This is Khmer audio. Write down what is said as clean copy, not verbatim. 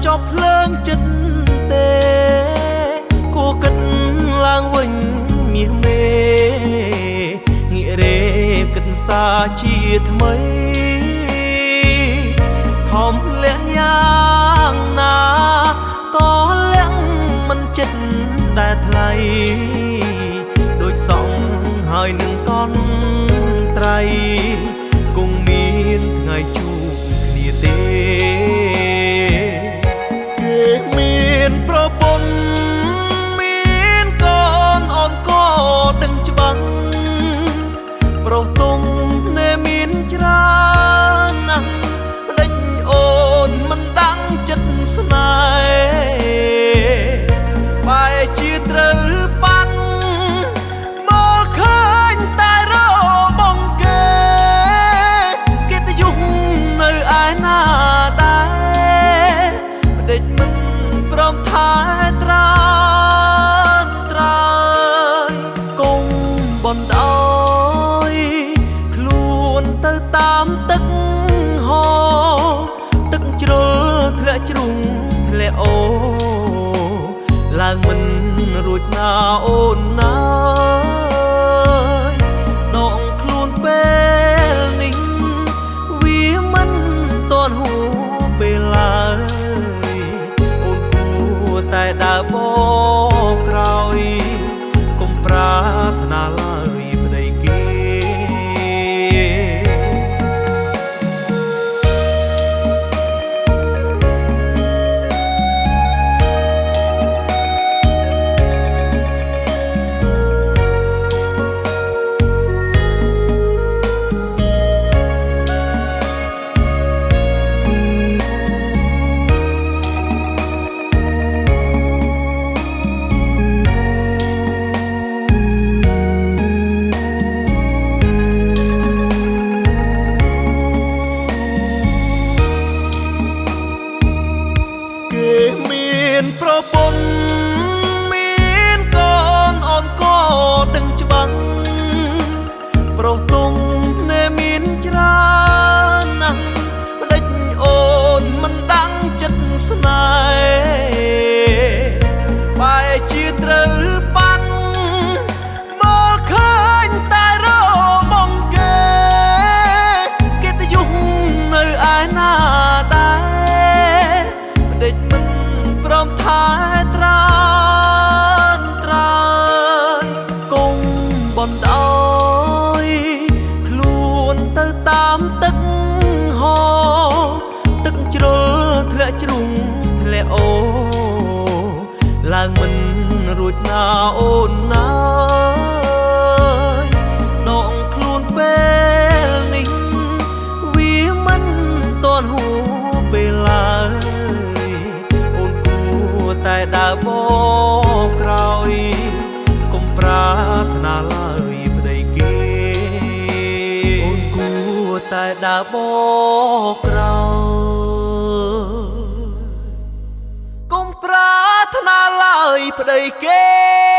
ចប់ភ្លើងចិត្តទេគួរគិតឡើងវិញមាសមេងាករេគិតសាជាថ្មីខំលះយ៉ាងណាក៏លះមិនចិត្តតែថ្លៃដូចសងហើយនឹងកន់ត្រៃគង់មានថ្ងៃជួបគ្នាទេគេមានប្រពន្ធមានកូនអូនក៏ដឹងច្បាស់ប្រុសទុំនៅមានច្រើនណាស់ម្ដេចអូនមិនដឹងចិត្តស្នេហ៍បែរជាត្រូវប៉ាន់មកឃើញតែរបងគេកិត្តិយសនៅឯណាដែរម្ដេចមិនព្រមថែត្រានត្រើយគង់បណ្ដោយខ្លួនទៅតាមទឹកហូរទឹកជ្រុលធ្លាក់ជ្រុងធ្លាក់អូឡើងមិនរួចណាអូនណាដងខ្លួនពេលនេះវាមិនទាន់ហួពេលឡើយអូនគួរតែដើរបកក្រោយកុំប្រាថ្នាឡើយប្តីគេប្រពន្ធមានកូនអូនក៏ដឹងច្បាស់ប្រុសទុំនៅមានច្រើនណាស់ម្ដេចអូនមិនដឹងចិត្តស្នេហ៍បែរជាត្រូវប៉ាន់មកឃើញតែរបងគេកិត្តិយសនៅឯណាដែរម្ដេចមិនព្រមថែត្រានត្រើយគង់បណ្ដោយខ្លួនទៅតាមទឹកហូរទឹកជ្រុលធ្លាក់ជ្រុងធ្លាក់អូឡើងមិនរួចណាអូនណាដងខ្លួនពេលនេះវាមិនទាន់ហួពេលឡើយតែដើរបកក្រោយកុំប្រាថ្នាឡើយប្តីគេអូនគួរតែដើរបកក្រោយកុំប្រាថ្នាឡើយប្តីគេ